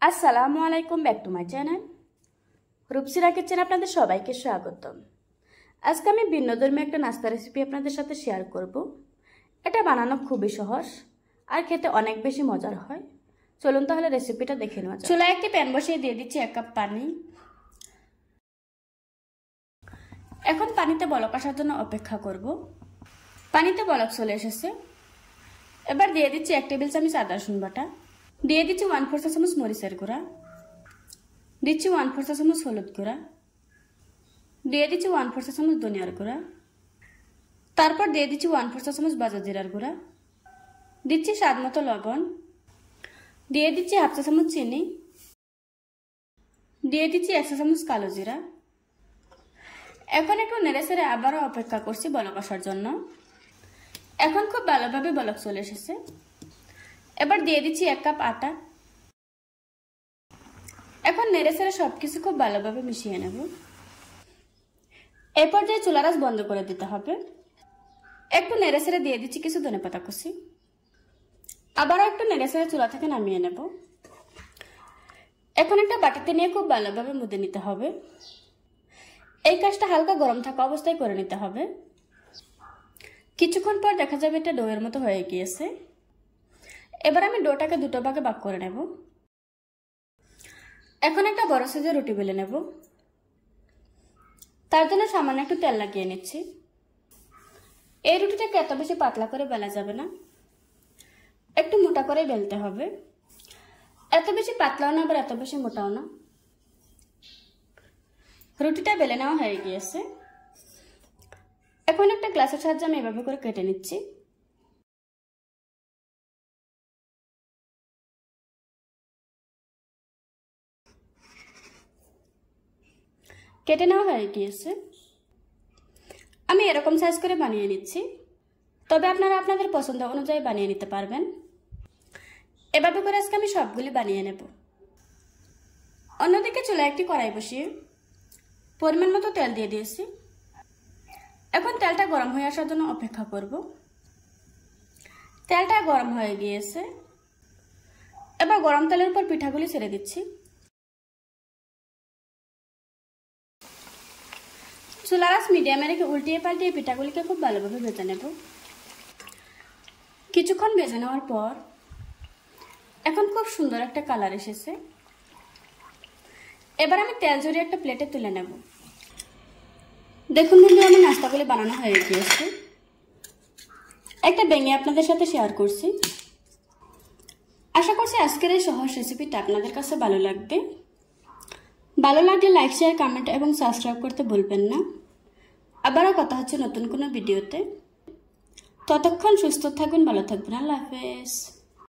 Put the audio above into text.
আসসালামু আলাইকুম, back to my channel রূপসিরা কিচেনে আপনাদের সবাইকে স্বাগতম। আজকে আমি ভিন্নধর্মী একটা নাস্তা রেসিপি আপনাদের সাথে শেয়ার করব। এটা বানানো খুবই সহজ আর খেতে অনেক বেশি মজার হয়। চলুন তাহলে রেসিপিটা দেখে নেওয়া যাক। চুলায় একটি প্যান বসিয়ে দিয়ে দিচ্ছি 1 কাপ পানি। এখন পানিতে বলক আসার জন্য অপেক্ষা করব। পানিতে বলক চলে এসেছে। এবার দিয়ে দিচ্ছি 1 টেবিল চামচ আদা রসুন বাটা, দিয়ে দিচ্ছি 1/4 চা চামচ মরিচের গুঁড়া, দিচ্ছি 1/4 চা চামচ হলুদ গুঁড়া, দিয়ে দিচ্ছি 1/4 চা চামচ ধনিয়ার গুঁড়া, তারপর দিয়ে দিচ্ছি 1/4 চা চামচ ভাজা জিরার গুঁড়া, দিচ্ছি স্বাদ মতো লবণ, দিয়ে দিচ্ছি 1/2 চা চামচ চিনি, দিয়ে দিচ্ছি 1 চা চামচ কালো জিরা। এখন একটু নেড়ে চেড়ে আবারও অপেক্ষা করছি বলক আসার জন্য। এখন খুব ভালোভাবে বলক চলে এসেছে। এবার দিয়ে দিচ্ছি 1 কাপ আটা। এখন নেড়ে চেড়ে সবকিছু খুব ভালোভাবে মিশিয়ে নেব। এই পর্যায়ে চুলার আঁচ বন্ধ করে দিতে হবে। একটু নেড়ে চেড়ে দিয়ে দিচ্ছি কিছু ধনেপাতা কুচি। আবারও একটু নেড়ে চেড়ে চুলা থেকে নামিয়ে নেব। এখন একটা বাটিতে নিয়ে খুব ভালোভাবে মুদে নিতে হবে। এই কাজটা হালকা গরম থাকা অবস্থায় করে নিতে হবে। কিছুক্ষণ পর দেখা যাবে এটা ডোয়ের মতো হয়ে গিয়েছে। এবার আমি ডোটাকে দুটো ভাগে ভাগ করে নেব। এখন একটা বড় সাইজের রুটি বেলে নেব। তার জন্য সামান্য একটু তেল লাগিয়ে নিচ্ছি। এই রুটিটাকে এত বেশি পাতলা করে বেলা যাবে না, একটু মোটা করে বেলতে হবে। এত বেশি পাতলাও না আবার এত বেশি মোটাও না। রুটিটা বেলে নেওয়া হয়ে গিয়েছে। এখন একটা গ্লাসের সাহায্যে আমি এভাবে করে কেটে নিচ্ছি। কেটে নেওয়া হয়ে গিয়েছে। আমি এরকম সাইজ করে বানিয়ে নিচ্ছি, তবে আপনারা আপনাদের পছন্দ অনুযায়ী বানিয়ে নিতে পারবেন। এভাবে করে আজকে আমি সবগুলি বানিয়ে নেব। অন্যদিকে চুলায় একটি কড়াই বসিয়ে পরিমাণ মতো তেল দিয়ে দিয়েছি। এখন তেলটা গরম হয়ে আসার জন্য অপেক্ষা করব। তেলটা গরম হয়ে গিয়েছে। এবার গরম তেলের উপর পিঠাগুলি ছেড়ে দিচ্ছি। চুলার আঁচ মিডিয়ামে রেখে উল্টিয়ে পাল্টিয়ে পিঠাগুলিকে খুব ভালোভাবে ভেজে নেব। কিছুক্ষণ ভেজে নেওয়ার পর এখন খুব সুন্দর একটা কালার এসেছে। এবার আমি তেল ঝরিয়ে একটা প্লেটে তুলে নেব। দেখুন বন্ধুরা, আমার নাস্তাগুলি বানানো হয়ে গিয়েছে। একটা ভেঙে আপনাদের সাথে শেয়ার করছি। আশা করছি আজকের এই সহজ রেসিপিটা আপনাদের কাছে ভালো লাগবে। ভালো লাগলে লাইক, শেয়ার, কমেন্ট এবং সাবস্ক্রাইব করতে ভুলবেন না। আবারও কথা হচ্ছে নতুন কোনো ভিডিওতে। ততক্ষণ সুস্থ থাকবেন, ভালো থাকবেন। আল্লাহ হাফেজ।